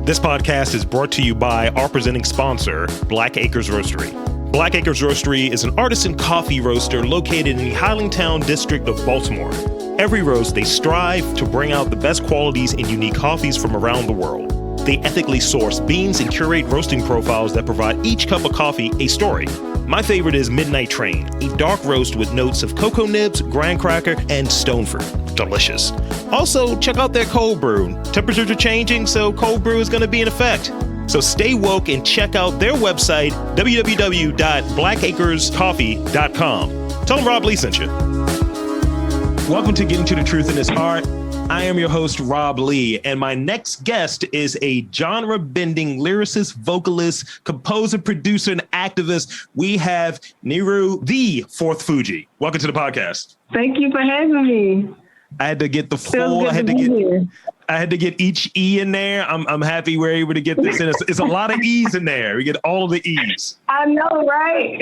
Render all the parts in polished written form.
This podcast is brought to you by our presenting sponsor, Black Acres Roastery. Black Acres Roastery is an artisan coffee roaster located in the Highlandtown district of Baltimore. Every roast, they strive to bring out the best qualities in unique coffees from around the world. They ethically source beans and curate roasting profiles that provide each cup of coffee a story. My favorite is Midnight Train, a dark roast with notes of cocoa nibs, graham cracker, and stone fruit. Delicious. Also, check out their cold brew. Temperatures are changing, so cold brew is going to be in effect. So stay woke and check out their website, www.blackacrescoffee.com. Tell them Rob Lee sent you. Welcome to Getting to the Truth in This Art. I am your host, Rob Lee, and my next guest is a genre-bending lyricist, vocalist, composer, producer, and activist. We have Neru The Fourth Fugee. Welcome to the podcast. Thank you for having me. I had to get the full. I had to get each E in there. I'm happy we're able to get this in. It's a lot of E's in there. We get all of the E's. I know, right?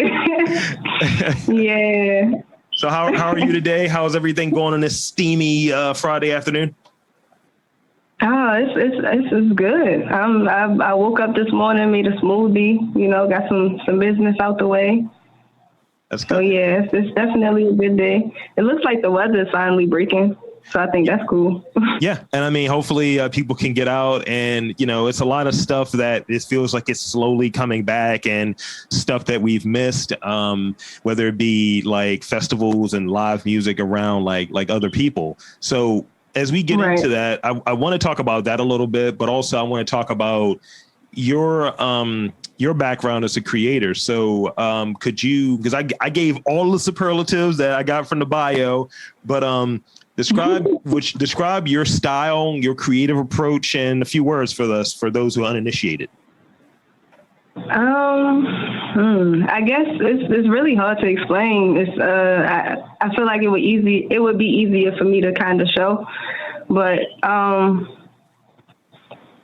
Yeah. So how are you today? How's everything going on this steamy Friday afternoon? Oh, it's good. I woke up this morning, made a smoothie. Got some business out the way. That's good. So yeah, it's definitely a good day. It looks like the weather is finally breaking, so I think that's cool. Yeah, and I mean, hopefully people can get out, and it's a lot of stuff that it feels like it's slowly coming back, and stuff that we've missed, whether it be like festivals and live music around like other people. So as we get into that, I want to talk about that a little bit, but also I want to talk about your background as a creator. So could you, because I gave all the superlatives that I got from the bio, but describe your style, your creative approach in a few words for those who are uninitiated. I guess it's really hard to explain. I feel like it would be easier for me to kind of show, but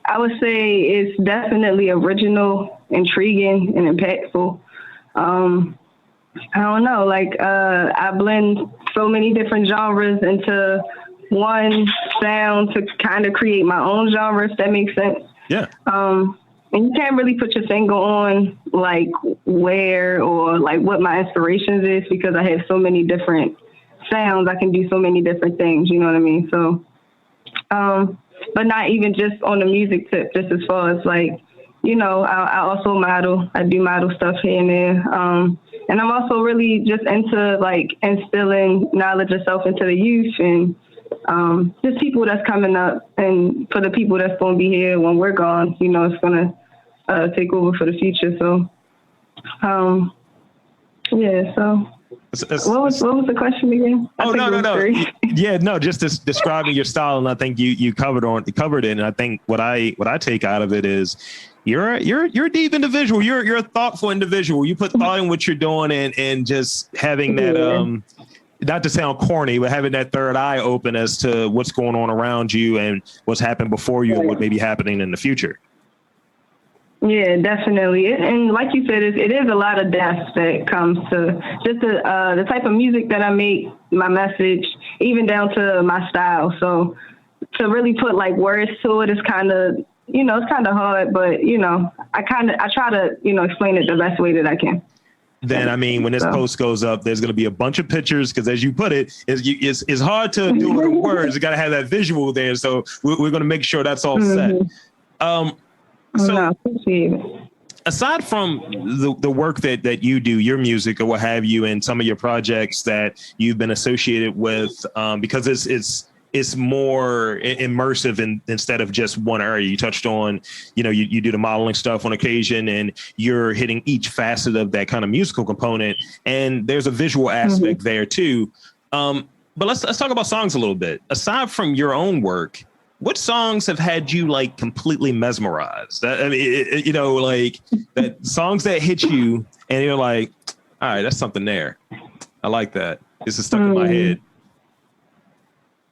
I would say it's definitely original, intriguing, and impactful. I don't know, I blend so many different genres into one sound to kind of create my own genre, if that makes sense. Yeah. And you can't really put your finger on where or what my inspirations is, because I have so many different sounds. I can do so many different things, you know what I mean? So, but not even just on the music tip, just as far as I also model. I do model stuff here and there. And I'm also really just into instilling knowledge of self into the youth, and just people that's coming up, and for the people that's going to be here when we're gone, it's going to take over for the future. So, yeah, so. What was the question again? No. Yeah, no, just describing your style, and I think you covered it. And I think what I take out of it is you're a deep individual. You're a thoughtful individual. You put thought in what you're doing, and just having that not to sound corny, but having that third eye open as to what's going on around you and what's happened before you and what may be happening in the future. Yeah, definitely. And like you said, it is a lot of depth that comes to just the type of music that I make, my message, even down to my style. So to really put words to it is kind of, it's kind of hard, but, I try to, explain it the best way that I can. Then, I mean, when this post goes up, there's going to be a bunch of pictures, because as you put it, it's hard to do it with words. You got to have that visual there. So we're going to make sure that's all set. So aside from the work that you do, your music or what have you, and some of your projects that you've been associated with, because it's more immersive instead of just one area. You touched on, you do the modeling stuff on occasion, and you're hitting each facet of that kind of musical component, and there's a visual aspect there too. But let's talk about songs a little bit. Aside from your own work, what songs have had you completely mesmerized? That songs that hit you and you're like, all right, that's something there. I like that. This is stuck in my head.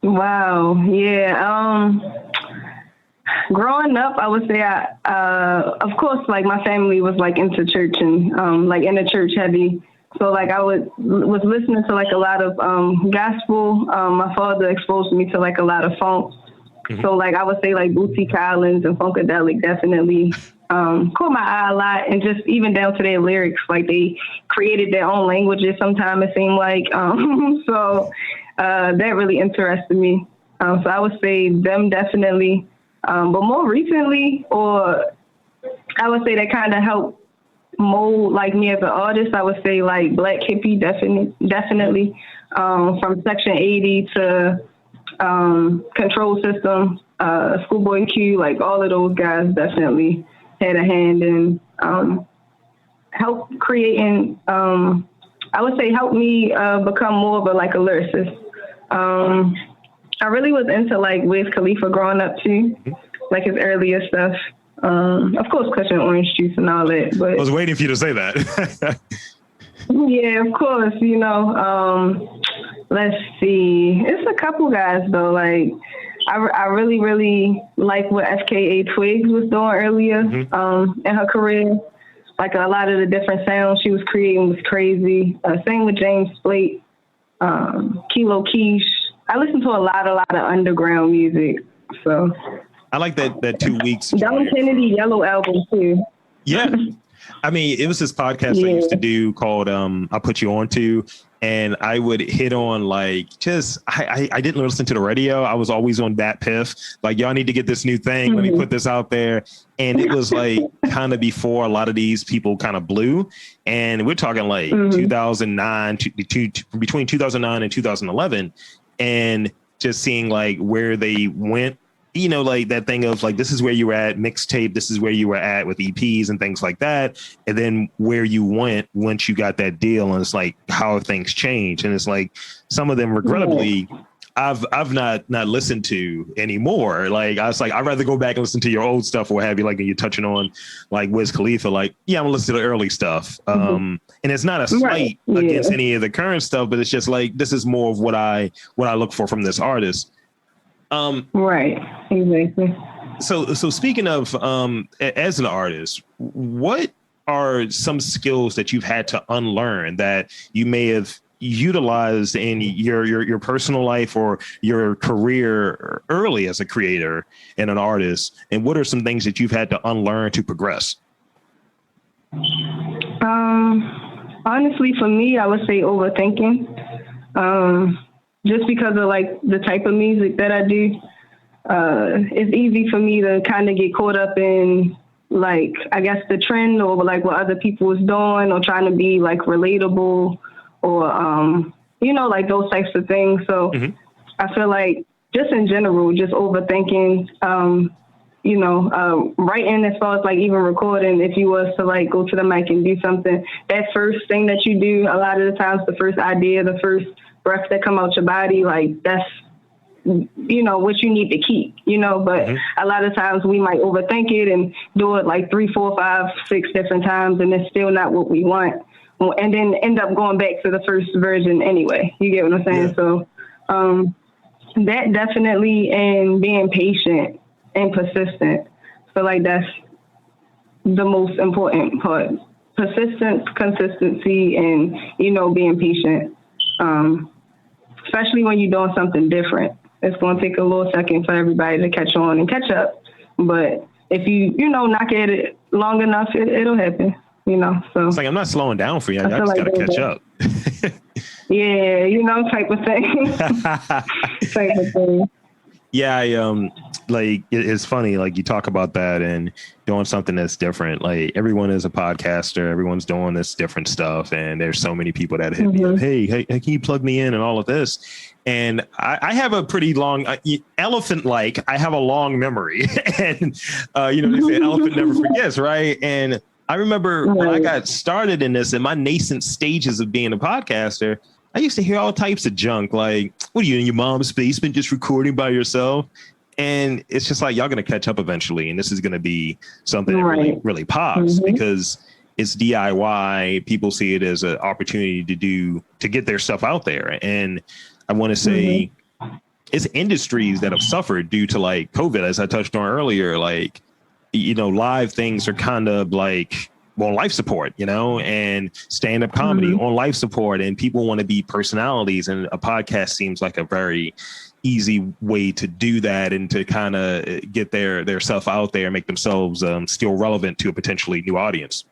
Wow. Yeah. Growing up, I would say of course, my family was into church and in the church heavy. So I was listening to a lot of gospel. My father exposed me to a lot of funk. So like I would say like Bootsy Collins and Funkadelic definitely caught my eye a lot, and just even down to their lyrics, like they created their own languages sometimes, it seemed like. So that really interested me. So I would say them definitely. But more recently, or I would say that kind of helped mold like me as an artist, I would say like Black Hippie definitely. From Section 80 to Control System, Schoolboy Q, like all of those guys definitely had a hand in help creating, I would say help me become more of a lyricist. I really was into like Wiz Khalifa growing up too, like his earlier stuff. Of course, Cushion Orange Juice and all that. But I was waiting for you to say that. Yeah, of course, you know, let's see. It's a couple guys though. Like I really, really like what FKA Twigs was doing earlier in her career. Like a lot of the different sounds she was creating was crazy. Same with James Blake, Kilo Quiche. I listen to a lot of underground music. So I like that 2 weeks. Don Kennedy Yellow album too. Yeah. I mean, it was this podcast I used to do called I'll Put You On To, and I would hit on like I didn't listen to the radio. I was always on that piff. Like, y'all need to get this new thing. Let me put this out there. And it was like kind of before a lot of these people kind of blew. And we're talking like 2009, between 2009 and 2011. And just seeing like where they went. You know, like that thing of like, this is where you were at mixtape. This is where you were at with EPs and things like that. And then where you went once you got that deal. And it's like how things change. And it's like some of them, regrettably, I've not listened to anymore. Like I was like, I'd rather go back and listen to your old stuff or what have you. Like, and you're touching on like Wiz Khalifa. Like, yeah, I'm gonna listen to the early stuff. And it's not a slight against any of the current stuff, but it's just like this is more of what I look for from this artist. Right, exactly. So speaking of as an artist, what are some skills that you've had to unlearn that you may have utilized in your personal life or your career early as a creator and an artist? And what are some things that you've had to unlearn to progress? Honestly, for me, I would say overthinking. Just because of like the type of music that I do, it's easy for me to kind of get caught up in like, I guess the trend or like what other people is doing or trying to be like relatable or, you know, like those types of things. So I feel like just in general, just overthinking, you know, writing as far as like even recording, if you was to like go to the mic and do something, that first thing that you do, a lot of the times the first idea, the first breath that come out your body, like that's, you know, what you need to keep, you know, but a lot of times we might overthink it and do it like 3, 4, 5, 6 different times. And it's still not what we want. And then end up going back to the first version anyway. You get what I'm saying? Yeah. So that definitely, and being patient and persistent. So like that's the most important part. Persistence, consistency, and, you know, being patient. Especially when you're doing something different. It's going to take a little second for everybody to catch on and catch up. But if you know, knock at it long enough, it'll happen, you know. So it's like, I'm not slowing down for you. I just got to catch up. Yeah, you know, type of thing. Type of thing. Yeah, like it's funny, like you talk about that and doing something that's different. Like everyone is a podcaster, everyone's doing this different stuff, and there's so many people that hit me up, hey, can you plug me in and all of this? And I have a pretty long elephant-like. I have a long memory, and you know, they say an elephant never forgets, right? And I remember when I got started in this, in my nascent stages of being a podcaster, I used to hear all types of junk, like, what are you in your mom's basement just recording by yourself? And it's just like, y'all going to catch up eventually. And this is going to be something that really, really pops because it's DIY. People see it as an opportunity to get their stuff out there. And I want to say it's industries that have suffered due to like COVID, as I touched on earlier, like, you know, live things are kind of like, well, life support, you know, and stand-up comedy on life support, and people want to be personalities, and a podcast seems like a very easy way to do that and to kind of get their stuff out there and make themselves still relevant to a potentially new audience.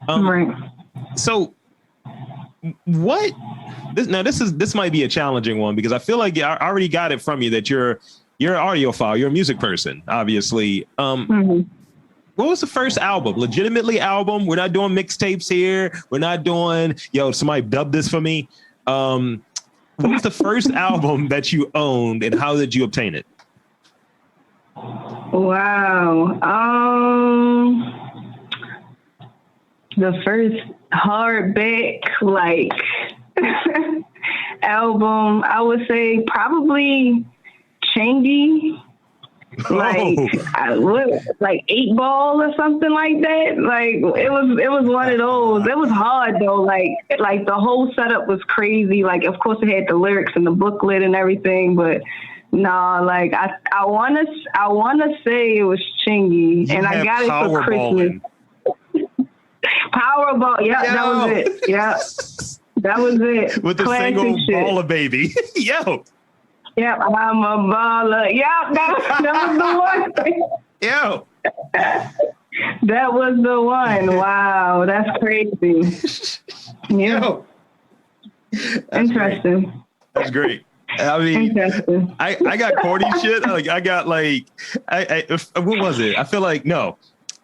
Right. So this might be a challenging one, because I feel like I already got it from you that you're an audiophile, you're a music person, obviously. What was the first album? Legitimately album? We're not doing mixtapes here. We're not doing, somebody dub this for me. What was the first album that you owned, and how did you obtain it? Wow. The first hardback, album, I would say probably Chingy. Like 8 Ball or something like that. Like it was one of those. It was hard though. Like the whole setup was crazy. Like of course it had the lyrics and the booklet and everything, but nah, like I wanna say it was Chingy, and I got it for Christmas. Powerball, yeah, that was it. Yeah, that was it. With the classic single shit. Baller Baby. Yo. Yep, I'm a baller. Yep, that was the one. Yo. That was the one. Wow, that's crazy. Yeah. Yo. Interesting. Great. That's great. I mean, I got corny shit. Like I got what was it? I feel like no.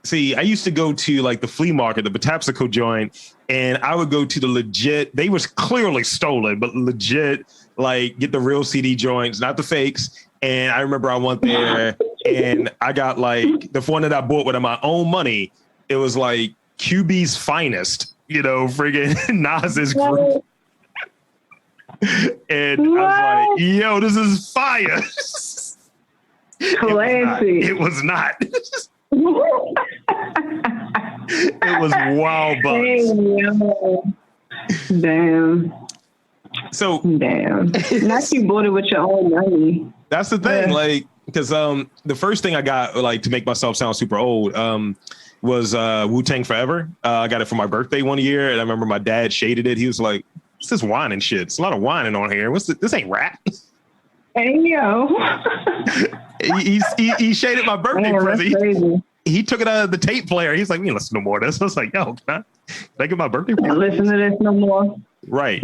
See, I used to go to like the flea market, the Patapsco joint, and I would go to the legit. They was clearly stolen, but legit. Like get the real CD joints, not the fakes. And I remember I went there and I got like the one that I bought with my own money. It was like QB's finest, friggin' Nas's group. And I was like, yo, this is fire. Classy. It was not. It was wild bucks. Damn. So damn. Not you bought it with your own money. That's the thing, like, because the first thing I got, like, to make myself sound super old, was Wu-Tang Forever. I got it for my birthday one year, and I remember my dad shaded it. He was like, "What's this whining shit? It's a lot of whining on here. This ain't rap." Hey yo. he shaded my birthday present. Crazy. He took it out of the tape player. He's like, "We ain't listen no more of this." I was like, "Yo, can I get my birthday present?" Listen to this no more. Right.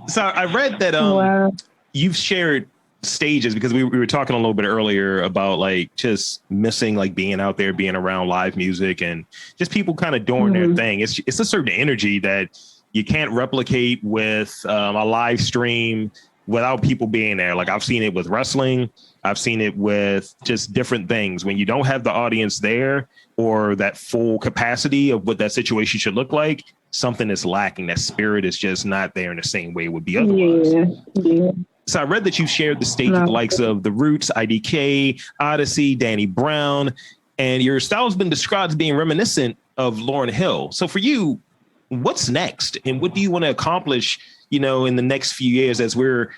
So I read that you've shared stages, because we were talking a little bit earlier about like just missing like being out there, being around live music, and just people kind of doing their thing. It's a certain energy that you can't replicate with a live stream without people being there. Like I've seen it with wrestling. I've seen it with just different things. When you don't have the audience there or that full capacity of what that situation should look like, something is lacking. That spirit is just not there in the same way it would be otherwise. Yeah. So I read that you shared the stage with the likes of The Roots, IDK, Odyssey, Danny Brown, and your style has been described as being reminiscent of Lauryn Hill. So for you, what's next? And what do you want to accomplish, in the next few years as we're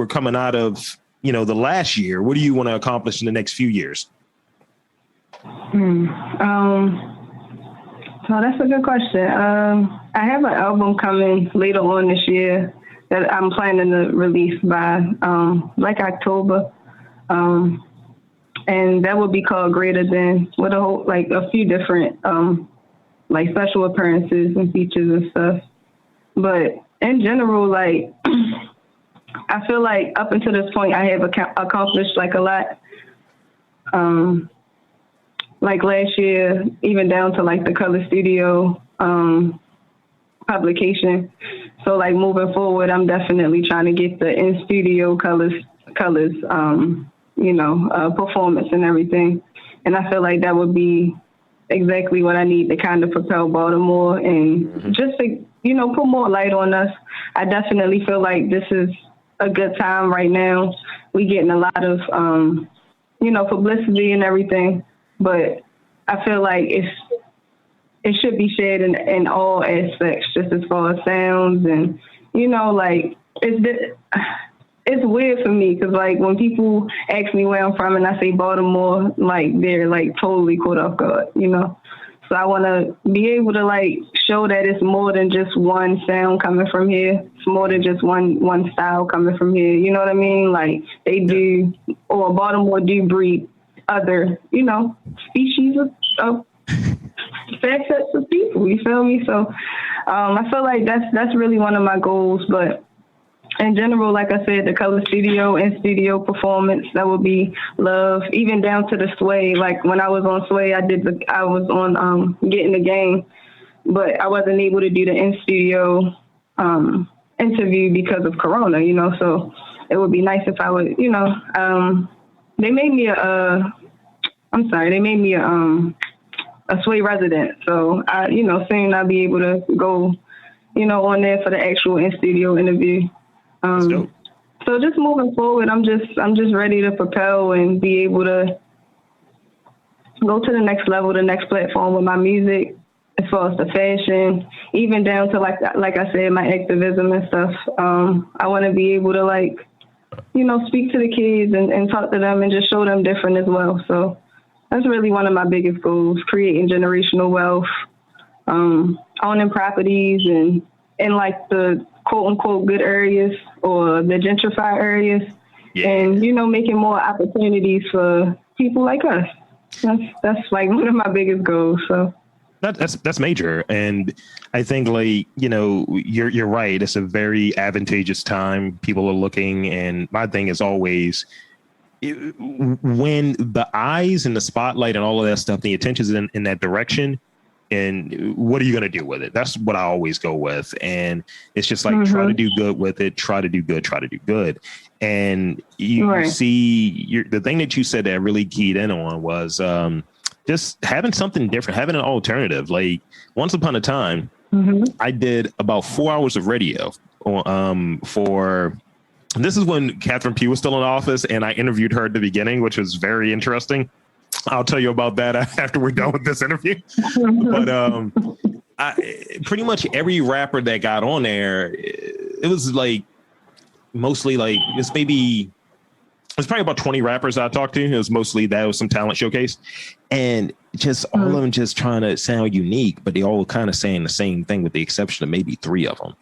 coming out of, the last year? What do you want to accomplish in the next few years? So that's a good question. I have an album coming later on this year that I'm planning to release by October. And that will be called Greater Than, with a few different special appearances and features and stuff. But in general, I feel like up until this point I have accomplished a lot. Like last year, even down to the Color Studio publication. So moving forward, I'm definitely trying to get the in-studio colors, performance and everything. And I feel like that would be exactly what I need to kind of propel Baltimore and just to, put more light on us. I definitely feel like this is a good time right now. We getting a lot of, publicity and everything. But I feel like it should be shared in all aspects, just as far as sounds and, it's weird for me because when people ask me where I'm from and I say Baltimore, they're totally caught off guard, So I want to be able to like show that it's more than just one sound coming from here. It's more than just one style coming from here. You know what I mean? Like they do, or Baltimore do breed other, you know, species of facets of people. You feel me? So I feel like that's really one of my goals. But in general, like I said, the color studio and studio performance, that would be love. Even down to the sway. Like when I was on sway, I was on Getting the Game, but I wasn't able to do the in studio interview because of Corona. You know, so it would be nice if I would. You know, they made me a sway resident. So I, you know, soon I'll be able to go, you know, on there for the actual in studio interview. So just moving forward, I'm just ready to propel and be able to go to the next level, the next platform with my music, as far as the fashion, even down to like I said, my activism and stuff. I want to be able to like, you know, speak to the kids and talk to them and just show them different as well. So that's really one of my biggest goals: creating generational wealth, owning properties and like the quote unquote good areas or the gentrified areas, and, you know, making more opportunities for people like us. That's like one of my biggest goals. So that's major. And I think, like, you know, you're right. It's a very advantageous time. People are looking, and my thing is always, when the eyes and the spotlight and all of that stuff, the attention is in that direction. And what are you going to do with it? That's what I always go with. And it's just like, try to do good with it. Try to do good. And you see, the thing that you said that really keyed in on was just having something different, having an alternative. Like once upon a time, I did about 4 hours of radio this is when Catherine Pugh was still in office, and I interviewed her at the beginning, which was very interesting. I'll tell you about that after we're done with this interview. But pretty much every rapper that got on there, it was like mostly like it's probably about 20 rappers I talked to. It was mostly that. It was some talent showcase, and just all of them just trying to sound unique, but they all kind of saying the same thing with the exception of maybe 3 of them.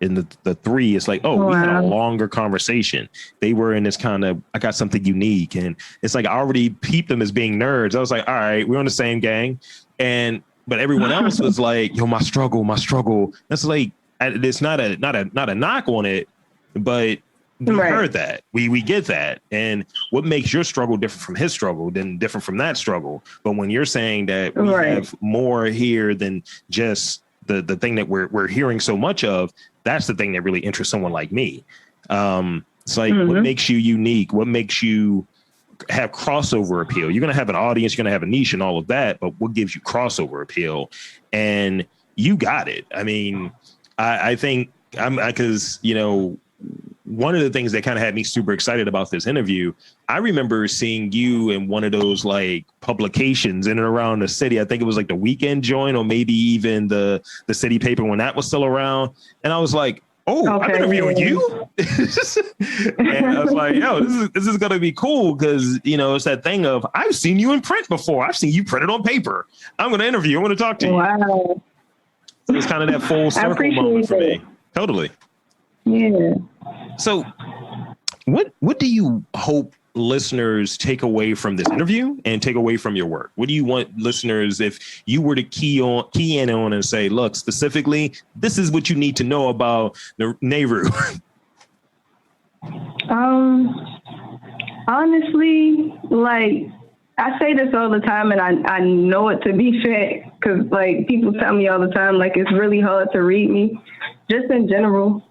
And the 3 is like, we had a longer conversation. They were in this kind of, I got something unique. And it's like, I already peeped them as being nerds. I was like, all right, we're on the same gang. But everyone else was like, yo, my struggle. That's like, it's not a knock on it, but we heard that. We get that. And what makes your struggle different from his struggle than different from that struggle? But when you're saying that we have more here than just the thing that we're hearing so much of, that's the thing that really interests someone like me. It's like, what makes you unique? What makes you have crossover appeal? You're going to have an audience, you're going to have a niche and all of that, but what gives you crossover appeal? And you got it. I mean, I think because, you know, one of the things that kind of had me super excited about this interview, I remember seeing you in one of those like publications in and around the city. I think it was like the Weekend Joint or maybe even the city paper when that was still around. And I was like, I'm interviewing you. And I was like, yo, this is going to be cool. Cause you know, it's that thing of, I've seen you in print before. I've seen you printed on paper. I'm going to interview. I'm going to talk to you. Wow. So it's kind of that full circle moment for me. Totally. Yeah. So what do you hope listeners take away from this interview and take away from your work? What do you want listeners, if you were to key in on and say, look, specifically, this is what you need to know about Neru? Honestly, like I say this all the time, and I know it to be fact, because like people tell me all the time, like it's really hard to read me, just in general.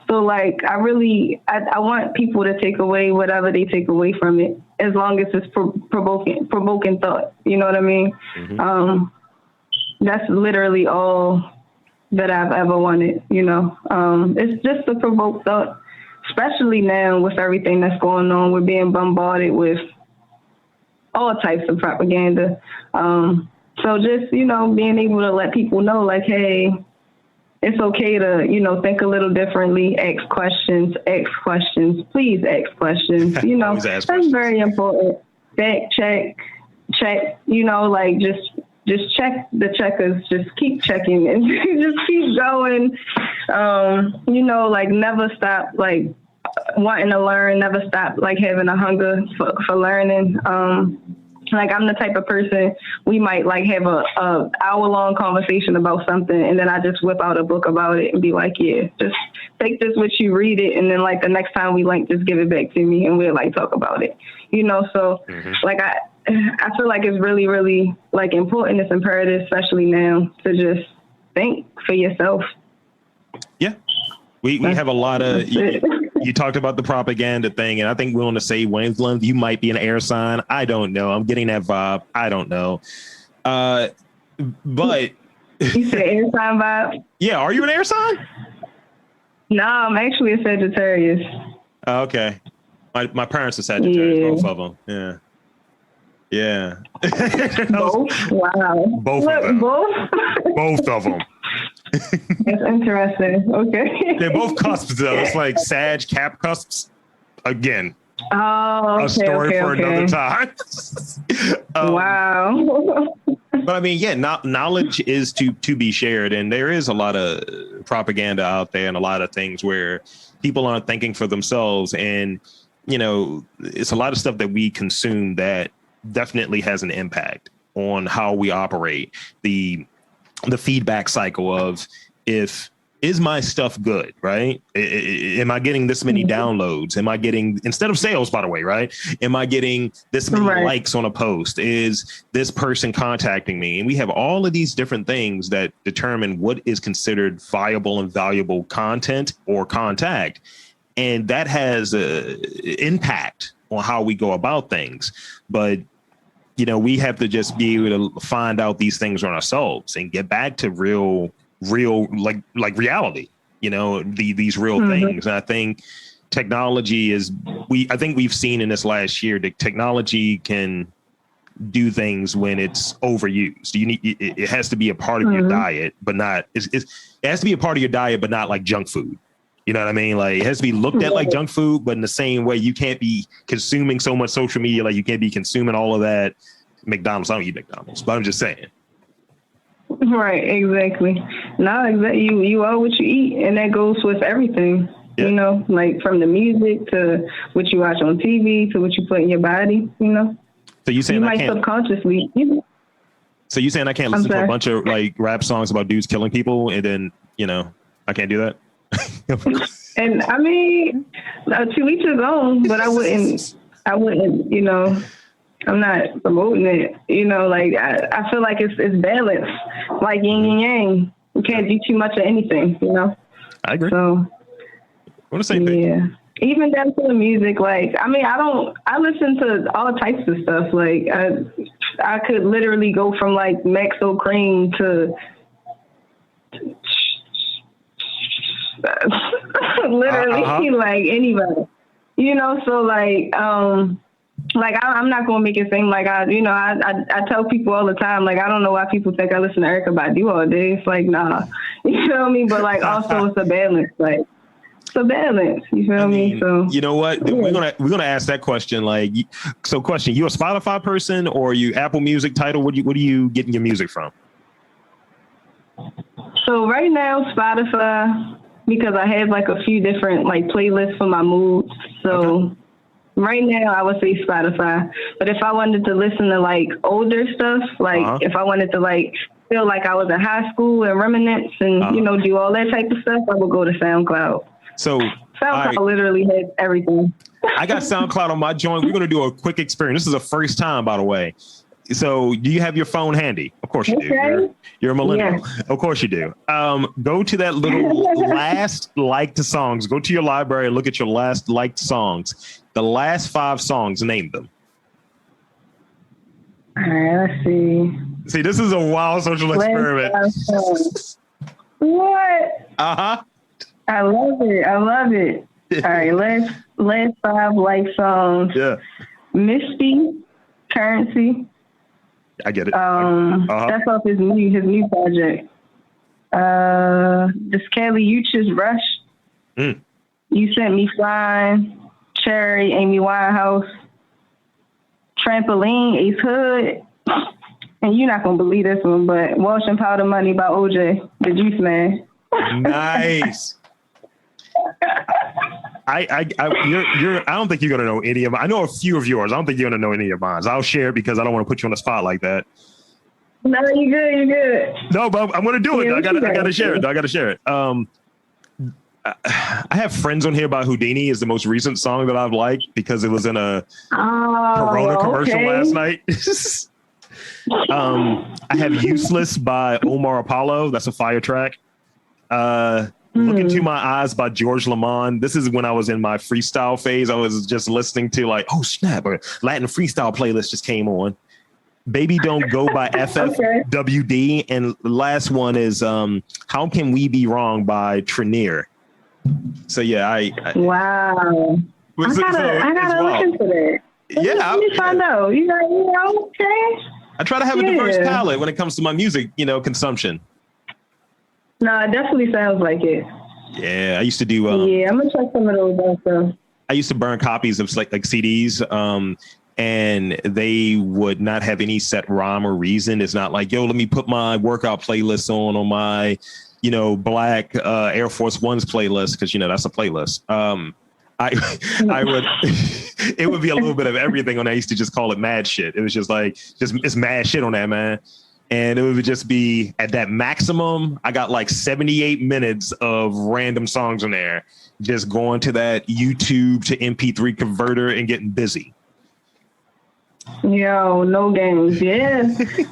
So like I want people to take away whatever they take away from it, as long as it's provoking thought. You know what I mean? That's literally all that I've ever wanted. You know, it's just to provoke thought, especially now with everything that's going on. We're being bombarded with all types of propaganda. So just, you know, being able to let people know, like, hey, it's okay to, you know, think a little differently, ask questions, please ask questions. You know, that's very important. Fact check, you know, like just just check the checkers, just keep checking and just keep going. You know, like never stop, like wanting to learn, never stop, like having a hunger for learning. Like I'm the type of person, we might like have a hour-long conversation about something, and then I just whip out a book about it and be like, yeah, just take this with you, read it, and then like the next time we like, just give it back to me and we'll like talk about it, you know? So like I feel like it's really, really like important. It's imperative, especially now, to just think for yourself. Yeah. We have a lot of, you talked about the propaganda thing, and I think we want to say, Winslow, you might be an air sign. I don't know. I'm getting that vibe. I don't know. But. You said air sign vibe? Yeah. Are you an air sign? No, I'm actually a Sagittarius. Oh, okay. My parents are Sagittarius, both of them. Yeah. Yeah. Both? Wow. Both of them. Both of them. That's interesting. Okay. They're both cusps, though. It's like Sag Cap cusps. Again. Oh, okay, a story for another time. Wow. But I mean, yeah, knowledge is to be shared, and there is a lot of propaganda out there, and a lot of things where people aren't thinking for themselves, and you know, it's a lot of stuff that we consume that definitely has an impact on how we operate. The feedback cycle of, is my stuff good, right? Am I getting this many downloads? Am I getting, instead of sales, by the way, right? Am I getting this many likes on a post? Is this person contacting me? And we have all of these different things that determine what is considered viable and valuable content or contact. And that has an impact on how we go about things. But you know, we have to just be able to find out these things on ourselves and get back to real like reality, you know, these real things. And I think technology I think we've seen in this last year that technology can do things when it's overused. It has to be a part of your diet, but not, it has to be a part of your diet, but not like junk food. You know what I mean? Like it has to be looked at like junk food, but in the same way, you can't be consuming so much social media. Like you can't be consuming all of that McDonald's. I don't eat McDonald's, but I'm just saying. Right. Exactly. No, exactly. You are what you eat, and that goes with everything. Yeah. You know, like from the music to what you watch on TV to what you put in your body. You know. So you saying I can't subconsciously? So you saying I can't listen to a bunch of like rap songs about dudes killing people, and then you know I can't do that? And I mean, to each his own, but I wouldn't, you know, I'm not promoting it, you know, like I feel like it's balanced, like yin and yang. You can't do too much of anything, you know? I agree. So, what to say? Yeah. Even down to the music, like, I mean, I listen to all types of stuff. Like I could literally go from like Maxo Cream to literally like anybody, you know. So like I'm not gonna make it seem like I tell people all the time, like I don't know why people think I listen to Erykah Badu all day. It's like, nah, you feel me? But like also it's a balance, like it's a balance, you feel me? So you know what, we're gonna ask that question. Like, so question, you a Spotify person or you Apple Music Tidal? What are you getting your music from? So right now Spotify, because I have like a few different like playlists for my moods. So right now I would say Spotify. But if I wanted to listen to like older stuff, like if I wanted to like feel like I was in high school and reminisce and, you know, do all that type of stuff, I would go to SoundCloud. So SoundCloud literally has everything. I got SoundCloud on my joint. We're going to do a quick experiment. This is the first time, by the way. So do you have your phone handy? Of course you do. You're a millennial. Yeah. Of course you do. Go to that little last liked songs. Go to your library and look at your last liked songs. The last 5 songs, name them. All right, let's see. See, this is a wild social experiment. What? Uh-huh. I love it. All right, last 5 liked songs. Yeah. Misty, Currency. I get it. That's off his new project. This Kelly Uchis Rush. You Sent Me Flying. Cherry, Amy Winehouse. Trampoline, Ace Hood. And you're not gonna believe this one, but Wash and Powder Money by OJ, the Juice Man. Nice. I don't think you're gonna know any of them. I know a few of yours. I don't think you're gonna know any of mine. I'll share it because I don't want to put you on the spot like that. No, you good. You good. No, but I'm gonna do it. I gotta share it. I gotta share it. I have Friends on here by Houdini is the most recent song that I've liked because it was in a Corona commercial last night. I have Useless by Omar Apollo. That's a fire track. Look Into My Eyes by George Lamond. This is when I was in my freestyle phase. I was just listening to like, oh snap, a Latin freestyle playlist just came on. Baby Don't Go by FFWD. And the last one is How Can We Be Wrong by Trenier. So yeah, wow. I gotta look into that. Let me find out. You know, okay. I try to have a diverse palette when it comes to my music, consumption. No, it definitely sounds like it. Yeah, I used to do. I'm gonna check some of those also. I used to burn copies of like CDs, and they would not have any set rhyme or reason. It's not like, yo, let me put my workout playlist on my, black Air Force Ones playlist because that's a playlist. I would. It would be a little bit of everything on. I used to just call it mad shit. It was just like it's mad shit on that, man. And it would just be at that maximum. I got like 78 minutes of random songs on there, just going to that YouTube to MP3 converter and getting busy. Yo, no games. Yeah,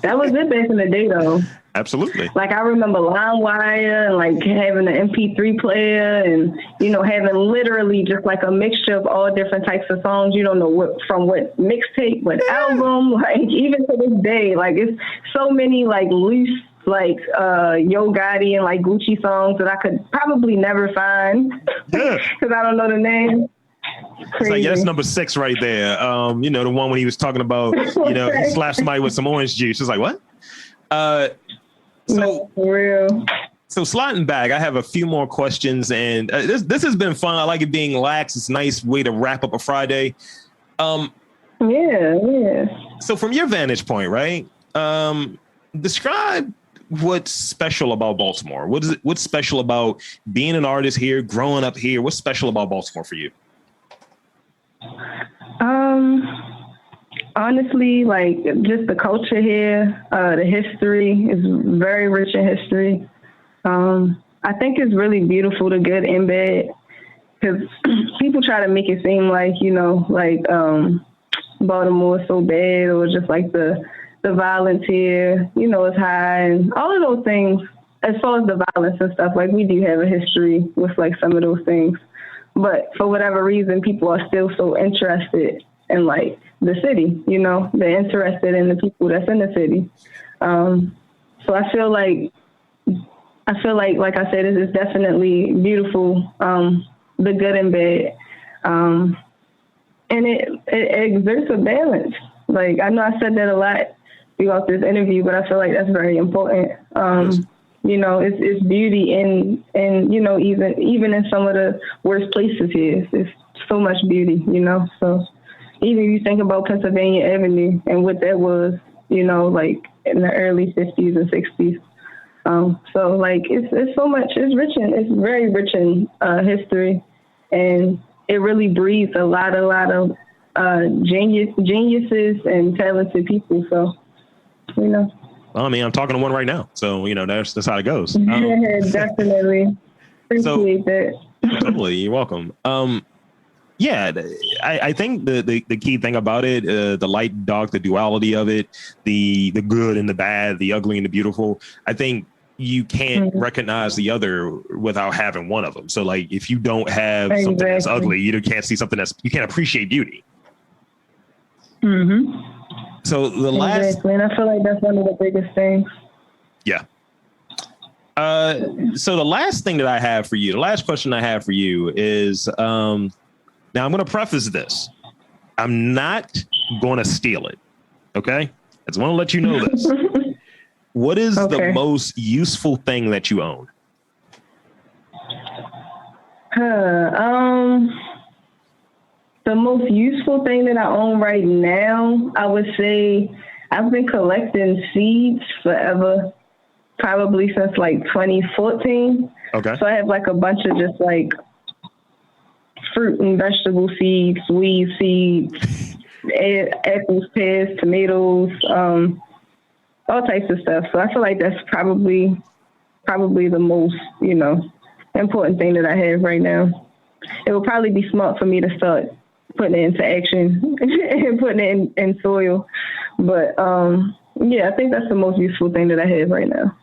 that was it back in the day, though. Absolutely. Like I remember LimeWire and like having an MP3 player and, having literally just like a mixture of all different types of songs. You don't know what mixtape, what album, like even to this day, like it's so many like loose, like Yo Gotti and like Gucci songs that I could probably never find because I don't know the name. It's like, that's number 6 right there. The one when he was talking about, he slapped somebody with some orange juice. It's like, what? No, for real. So sliding back, I have a few more questions, and this has been fun. I like it being lax. It's a nice way to wrap up a Friday. Yeah. So from your vantage point, right? Describe what's special about Baltimore. What's special about being an artist here, growing up here? What's special about Baltimore for you? Honestly, like just the culture here, the history is very rich in history. I think it's really beautiful, the good and bad, because people try to make it seem like, Baltimore is so bad or just like the violence here, is high and all of those things. As far as the violence and stuff, like we do have a history with like some of those things. But for whatever reason, people are still so interested in like the city, they're interested in the people that's in the city. So I feel like, like I said, it's definitely beautiful, the good and bad. And it exerts a balance. Like, I know I said that a lot throughout this interview, but I feel like that's very important. It's beauty in even in some of the worst places here. It's so much beauty, so even if you think about Pennsylvania Avenue and what that was, like in the early 50s and 60s. So like it's so much, it's very rich in history, and it really breeds a lot of geniuses and talented people. So, Well, I mean, I'm talking to one right now, so that's how it goes. Definitely appreciate that. Totally, you're welcome. I think the key thing about it, the light and dark, the duality of it, the good and the bad, the ugly and the beautiful. I think you can't recognize the other without having one of them. So, like, if you don't have something that's ugly, you can't see something you can't appreciate beauty. Mm-hmm. So the last, and I feel like that's one of the biggest things. Yeah. So the last thing that I have for you, the last question I have for you is, now I'm going to preface this. I'm not going to steal it. Okay. I just want to let you know this. What is the most useful thing that you own? The most useful thing that I own right now, I would say I've been collecting seeds forever, probably since like 2014. Okay. So I have like a bunch of just like fruit and vegetable seeds, weed seeds, apples, pears, tomatoes, all types of stuff. So I feel like that's probably the most, important thing that I have right now. It would probably be smart for me to start putting it into action and putting it in soil. But I think that's the most useful thing that I have right now.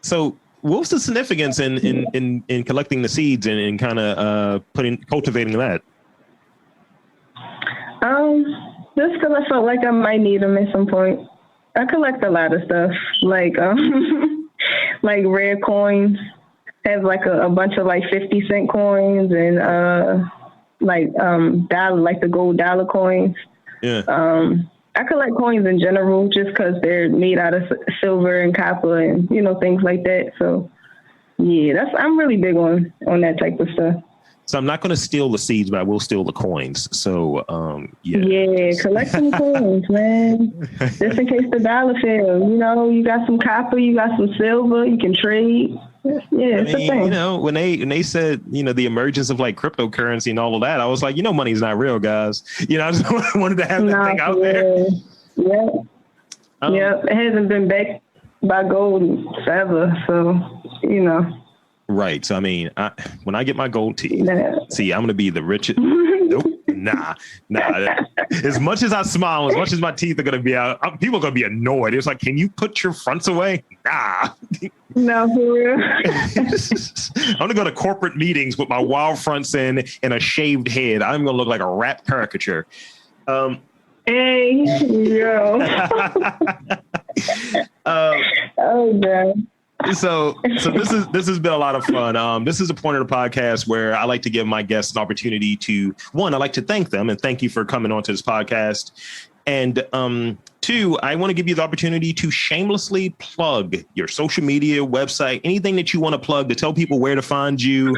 So what's the significance in collecting the seeds and kind of cultivating that? Just because I felt like I might need them at some point. I collect a lot of stuff, like like rare coins. Have like a bunch of like 50-cent coins and dollar, like the gold dollar coins. Yeah. I collect coins in general just because they're made out of silver and copper and things like that. So yeah, I'm really big on that type of stuff. So I'm not going to steal the seeds, but I will steal the coins. So yeah, collect some coins, man. Just in case the dollar fails. You got some copper, you got some silver, you can trade. Yeah, it's a thing. When they said, the emergence of like cryptocurrency and all of that, I was like, money's not real, guys. I just wanted to have that thing out there. Yeah. It hasn't been backed by gold forever. So, Right. So, when I get my gold teeth, see, I'm going to be the richest. Nope. Nah. As much as I smile, as much as my teeth are going to be out, people are going to be annoyed. It's like, can you put your fronts away? Nah. No, for real. I'm going to go to corporate meetings with my wild fronts in and a shaved head. I'm going to look like a rap caricature. Hey, yo. Oh, God. So this has been a lot of fun. This is a point of the podcast where I like to give my guests an opportunity to, one, I like to thank them and thank you for coming onto this podcast. And two, I want to give you the opportunity to shamelessly plug your social media, website, anything that you want to plug to tell people where to find you.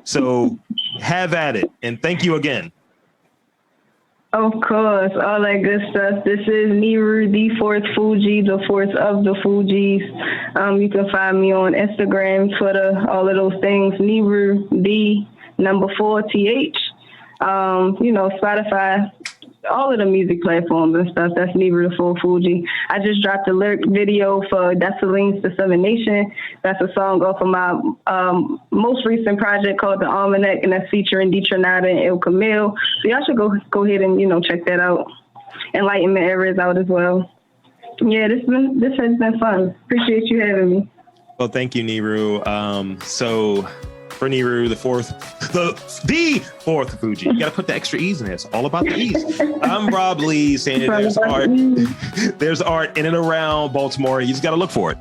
So have at it. And thank you again. Of course, all that good stuff. This is Neru The Fourth Fugee, the fourth of the Fugees. You can find me on Instagram, Twitter, all of those things. Neru The #4TH. Spotify, all of the music platforms and stuff. That's Neru The Fourth Fugee. I just dropped a lyric video for Desaline's Dissemination. That's a song off of my most recent project called The Almanac, and that's featuring Detronada and Il Camille. So y'all should go ahead and check that out. Enlightenment Era is out as well. Yeah, this has been fun. Appreciate you having me. Well, thank you, Neru. So for Neru, the fourth Fugee. You got to put the extra E's in it. It's all about the E's. I'm Rob Lee saying that there's art in and around Baltimore. You just got to look for it.